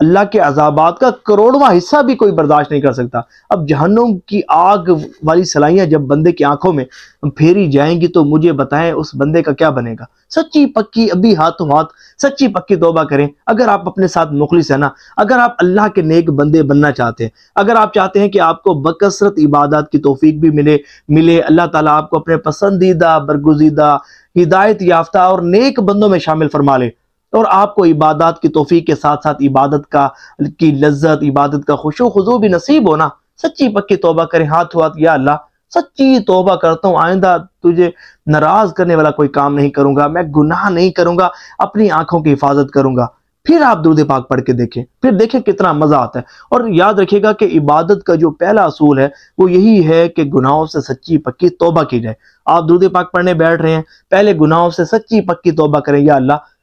اللہ کے عذابات کا کروڑواں حصہ بھی کوئی برداشت نہیں کر سکتا۔ اب جہنم کی آگ والی سلائیاں جب بندے کی آنکھوں میں پھیری جائیں گی تو مجھے بتائیں اس بندے کا کیا بنے گا۔ سچی پکی ابھی ہاتھوں ہاتھ سچی پکی توبہ کریں۔ اگر آپ اپنے ساتھ مخلص ہیں نا، اگر آپ اللہ کے نیک بندے بننا چاہتے ہیں، اگر آپ چاہتے ہیں کہ آپ کو بکثرت عبادات کی توفیق بھی ملے اللہ تعالیٰ آپ کو اپنے پسندیدہ، برگزیدہ، ہدایت یافتہ اور نیک بندوں میں شامل فرما لے، اور آپ کو عبادات کی توفیق کے ساتھ ساتھ عبادت کی لذت، عبادت کا خشوع و خضوع بھی نصیب ہونا، سچی پکی توبہ کریں ہاتھ یا اللہ سچی توبہ کرتا ہوں، آئندہ تجھے ناراض کرنے والا کوئی کام نہیں کروں گا، میں گناہ نہیں کروں گا، اپنی آنکھوں کی حفاظت کروں گا۔ پھر آپ درود پاک پڑھ کے دیکھیں، پھر دیکھیں کتنا مزہ آتا ہے۔ اور یاد رکھیے گا کہ عبادت کا جو پہلا اصول ہے وہ یہی ہے کہ گناہوں سے سچی پکی توبہ کی جائے۔ آپ درود پاک پڑھنے بیٹھ رہے ہیں، پہلے گناہوں سے سچی پکی توبہ کریں، یا اللہ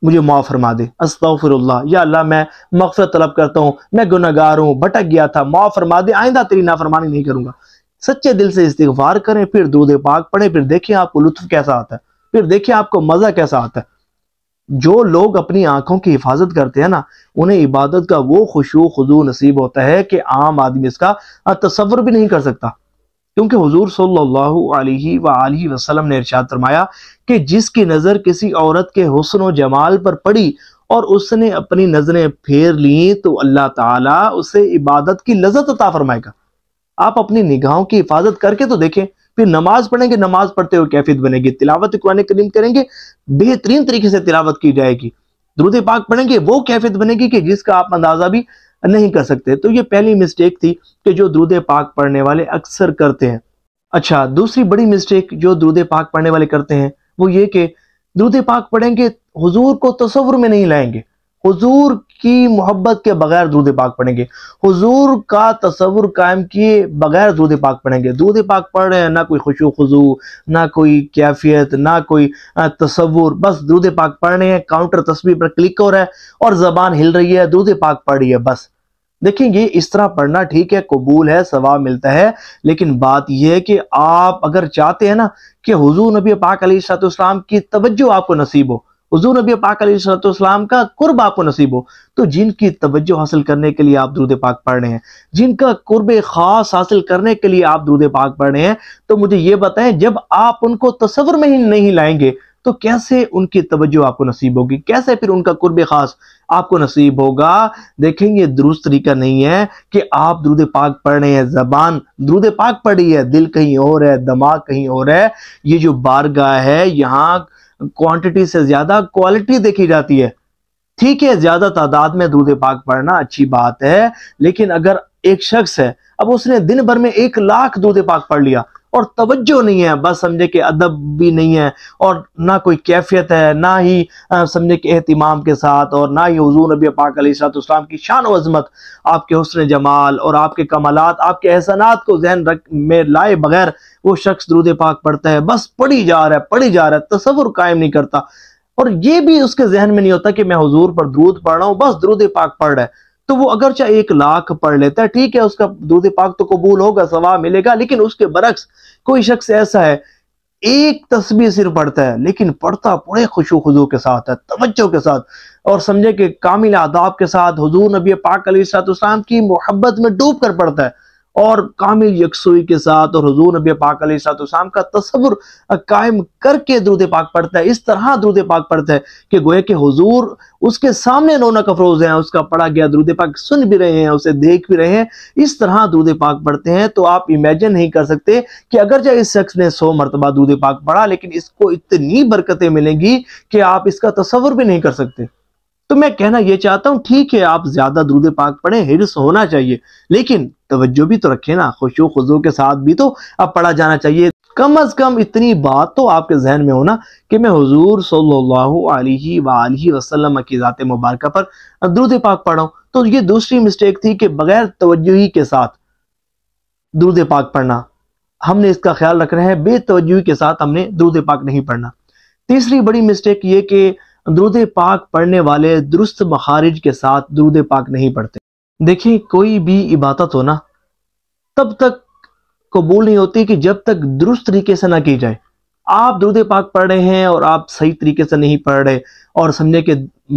مجھے معاف فرما دے، استغفر اللہ، یا اللہ میں مغفرت طلب کرتا ہوں، میں گناہگار ہوں، بھٹک گیا تھا، معاف فرما دے، آئندہ تیری نافرمانی نہیں کروں گا۔ سچے دل سے استغفار کریں، پھر درود پاک پڑھیں، پھر دیکھیں آپ کو لطف کیسا آتا ہے، پھر دیکھیں آپ کو مزہ کیسا آتا ہے۔ جو لوگ اپنی آنکھوں کی حفاظت کرتے ہیں نا، انہیں عبادت کا وہ خشوع خضوع نصیب ہوتا ہے کہ عام آدمی اس کا تصور بھی نہیں کر سکتا، کیونکہ حضور صلی اللہ علیہ وآلہ وسلم نے ارشاد فرمایا کہ جس کی نظر کسی عورت کے حسن و جمال پر پڑی اور اس نے اپنی نظریں پھیر لیں تو اللہ تعالیٰ اسے عبادت کی لذت عطا فرمائے گا۔ آپ اپنی نگاہوں کی حفاظت کر کے تو دیکھیں، پھر نماز پڑھیں گے، نماز پڑھتے ہوئے کیفیت بنے گی، تلاوت قرآن کریم کریں گے، بہترین طریقے سے تلاوت کی جائے گی، درود پاک پڑھیں گے، وہ کیفیت بنے گی کہ جس کا آپ اندازہ بھی نہیں کر سکتے۔ تو یہ پہلی مسٹیک تھی کہ جو درود پاک پڑھنے والے اکثر کرتے ہیں۔ اچھا، دوسری بڑی مسٹیک جو درود پاک پڑھنے والے کرتے ہیں وہ یہ کہ درود پاک پڑھیں گے، حضور کو تصور میں نہیں لائیں گے، حضور کی محبت کے بغیر درود پاک پڑھیں گے، حضور کا تصور قائم کیے بغیر درود پاک پڑھیں گے۔ درود پاک پڑھ رہے ہیں، نہ کوئی خشوع خضوع، نہ کوئی کیفیت، نہ کوئی تصور، بس درود پاک پڑھ رہے ہیں، کاؤنٹر تسبیح پر کلک ہو رہا ہے اور زبان ہل رہی ہے، درود پاک پڑھ رہی ہے بس۔ دیکھیں یہ اس طرح پڑھنا ٹھیک ہے، قبول ہے، ثواب ملتا ہے، لیکن بات یہ ہے کہ آپ اگر چاہتے ہیں نا کہ حضور نبی پاک علیہ السلام کی توجہ آپ کو نصیب ہو، حضور نبی پاک علیہ السلام کا قرب آپ کو نصیب ہو، تو جن کی توجہ حاصل کرنے کے لیے آپ درود پاک پڑھ رہے ہیں، جن کا قرب خاص حاصل کرنے کے لیے آپ درود پاک پڑھ رہے ہیں، تو مجھے یہ بتائیں جب آپ ان کو تصور میں ہی نہیں لائیں گے تو کیسے ان کی توجہ آپ کو نصیب ہوگی، کیسے پھر ان کا قرب خاص آپ کو نصیب ہوگا؟ دیکھیں یہ درست طریقہ نہیں ہے کہ آپ درود پاک پڑھ رہے ہیں، زبان درود پاک پڑھی ہے، دل کہیں اور ہے، دماغ کہیں اور ہے۔ یہ جو بارگاہ ہے یہاں کوانٹٹی سے زیادہ کوالٹی دیکھی جاتی ہے۔ ٹھیک ہے، زیادہ تعداد میں درود پاک پڑھنا اچھی بات ہے، لیکن اگر ایک شخص ہے اب اس نے دن بھر میں 1,00,000 درود پاک پڑھ لیا اور توجہ نہیں ہے، بس سمجھے کہ ادب بھی نہیں ہے اور نہ کوئی کیفیت ہے، نہ ہی سمجھے کہ اہتمام کے ساتھ، اور نہ ہی حضور نبی پاک علیہ السلام کی شان و عظمت، آپ کے حسن جمال اور آپ کے کمالات، آپ کے احسانات کو ذہن میں لائے بغیر وہ شخص درود پاک پڑھتا ہے، بس پڑھی جا رہا ہے، تصور قائم نہیں کرتا، اور یہ بھی اس کے ذہن میں نہیں ہوتا کہ میں حضور پر درود پڑھ رہا ہوں، بس درود پاک پڑھ رہا ہے۔ تو وہ اگرچہ 1,00,000 پڑھ لیتا ہے، ٹھیک ہے، اس کا درود پاک تو قبول ہوگا، ثواب ملے گا، لیکن اس کے برعکس کوئی شخص ایسا ہے ایک تسبیح صرف پڑھتا ہے لیکن پڑھتا پورے خشوع خضوع کے ساتھ ہے، توجہ کے ساتھ، اور سمجھے کہ کامل آداب کے ساتھ حضور نبی پاک علیہ السلام کی محبت میں ڈوب کر پڑھتا ہے، اور کامل یکسوئی کے ساتھ اور حضور نبی پاک علیہ السلام کا تصور قائم کر کے درود پاک پڑھتا ہے، اس طرح درود پاک پڑھتا ہے کہ گویا کہ حضور اس کے سامنے رونق افروز ہیں، اس کا پڑھا گیا درود پاک سن بھی رہے ہیں، اسے دیکھ بھی رہے ہیں، اس طرح درود پاک پڑھتے ہیں۔ تو آپ امیجن نہیں کر سکتے کہ اگرچہ اس شخص نے 100 مرتبہ درود پاک پڑھا لیکن اس کو اتنی برکتیں ملیں گی کہ آپ اس کا تصور بھی نہیں کر سکتے۔ تو میں کہنا یہ چاہتا ہوں، ٹھیک ہے آپ زیادہ درود پاک پڑھیں، حرص ہونا چاہیے، لیکن توجہ بھی تو رکھیں نا، خشوع خضوع کے ساتھ بھی تو اب پڑھا جانا چاہیے۔ کم از کم اتنی بات تو آپ کے ذہن میں ہونا کہ میں حضور صلی اللہ علیہ وآلہ وسلم کی ذات مبارکہ پر درود پاک پڑھا ہوں۔ تو یہ دوسری مسٹیک تھی کہ بغیر توجہی کے ساتھ درود پاک پڑھنا، ہم نے اس کا خیال رکھنا ہے، بے توجہی کے ساتھ ہم نے درود پاک نہیں پڑھنا۔ تیسری بڑی مسٹیک یہ کہ درود پاک پڑھنے والے درست مخارج کے ساتھ درود پاک نہیں پڑھتے۔ دیکھیں کوئی بھی عبادت ہو نا تب تک قبول نہیں ہوتی کہ جب تک درست طریقے سے نہ کی جائے۔ آپ درود پاک پڑھ رہے ہیں اور آپ صحیح طریقے سے نہیں پڑھ رہے اور سمجھے کہ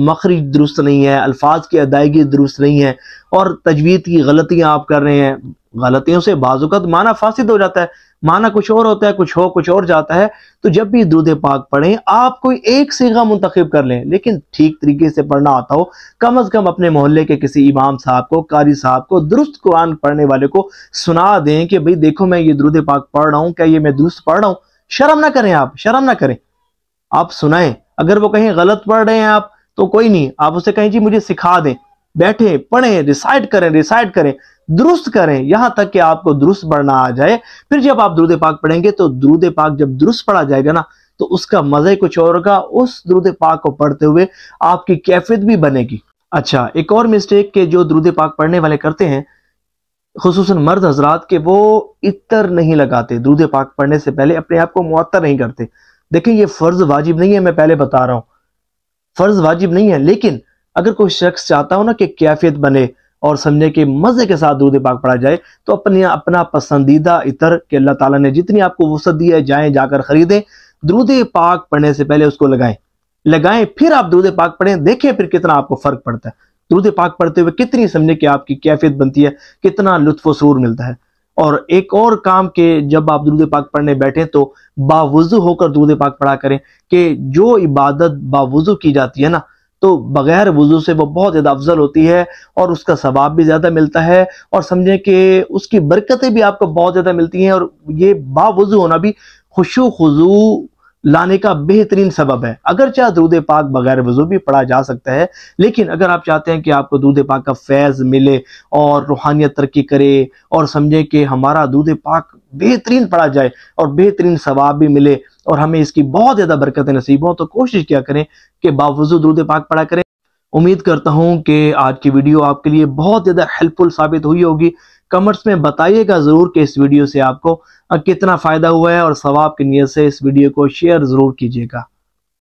مخرج درست نہیں ہے، الفاظ کی ادائیگی درست نہیں ہے اور تجوید کی غلطیاں آپ کر رہے ہیں، غلطیوں سے بعض اوقات معنی فاسد ہو جاتا ہے، معنی کچھ اور ہوتا ہے، کچھ اور جاتا ہے۔ تو جب بھی درود پاک پڑھیں آپ کوئی ایک صیغہ منتخب کر لیں، لیکن ٹھیک طریقے سے پڑھنا آتا ہو، کم از کم اپنے محلے کے کسی امام صاحب کو، قاری صاحب کو، درست قرآن پڑھنے والے کو سنا دیں کہ بھئی دیکھو میں یہ درود پاک پڑھ رہا ہوں، کیا یہ میں درست پڑھ رہا ہوں؟ شرم نہ کریں، آپ شرم نہ کریں، آپ سنائیں۔ اگر وہ کہیں غلط پڑھ رہے ہیں آپ تو کوئی نہیں، آپ اسے کہیں جی مجھے سکھا دیں، بیٹھیں پڑھیں، ریسائٹ کریں، درست کریں، یہاں تک کہ آپ کو درست پڑھنا آ جائے۔ پھر جب آپ درود پاک پڑھیں گے تو درود پاک جب درست پڑھا جائے گا نا تو اس کا مزہ ہی کچھ اور ہوگا، اس درود پاک کو پڑھتے ہوئے آپ کی کیفیت بھی بنے گی۔ اچھا، ایک اور مسٹیک کہ جو درود پاک پڑھنے والے کرتے ہیں، خصوصاً مرد حضرات، کہ وہ عطر نہیں لگاتے، درود پاک پڑھنے سے پہلے اپنے آپ کو معطر نہیں کرتے۔ دیکھیں یہ فرض واجب نہیں ہے، میں پہلے بتا رہا ہوں، فرض واجب نہیں ہے، لیکن اگر کوئی شخص چاہتا ہو نا کہ کیفیت بنے اور سمجھے کہ مزے کے ساتھ درود پاک پڑھا جائے تو اپنا پسندیدہ عطر کہ اللہ تعالیٰ نے جتنی آپ کو وسعت دی ہے، جائیں جا کر خریدیں، درود پاک پڑھنے سے پہلے اس کو لگائیں، پھر آپ درود پاک پڑھیں، دیکھیں پھر کتنا آپ کو فرق پڑتا ہے، درود پاک پڑھتے ہوئے کتنی سمجھے کہ آپ کی کیفیت بنتی ہے، کتنا لطف و سرور ملتا ہے۔ اور ایک اور کام کہ جب آپ درود پاک پڑھنے بیٹھیں تو باوضو ہو کر درود پاک پڑھا کریں، کہ جو عبادت باوضو کی جاتی ہے نا تو بغیر وضو سے وہ بہت زیادہ افضل ہوتی ہے اور اس کا ثواب بھی زیادہ ملتا ہے، اور سمجھیں کہ اس کی برکتیں بھی آپ کو بہت زیادہ ملتی ہیں، اور یہ باوضو ہونا بھی خشوع و خضوع لانے کا بہترین سبب ہے۔ اگرچہ درود پاک بغیر وضو بھی پڑھا جا سکتا ہے، لیکن اگر آپ چاہتے ہیں کہ آپ کو درود پاک کا فیض ملے اور روحانیت ترقی کرے اور سمجھیں کہ ہمارا درود پاک بہترین پڑھا جائے اور بہترین ثواب بھی ملے اور ہمیں اس کی بہت زیادہ برکتیں نصیب ہوں، تو کوشش کیا کریں کہ باوضو درود پاک پڑھا کریں۔ امید کرتا ہوں کہ آج کی ویڈیو آپ کے لیے بہت زیادہ ہیلپ فل ثابت ہوئی ہوگی۔ کمنٹس میں بتائیے گا ضرور کہ اس ویڈیو سے آپ کو کتنا فائدہ ہوا ہے، اور ثواب کی نیت سے اس ویڈیو کو شیئر ضرور کیجیے گا۔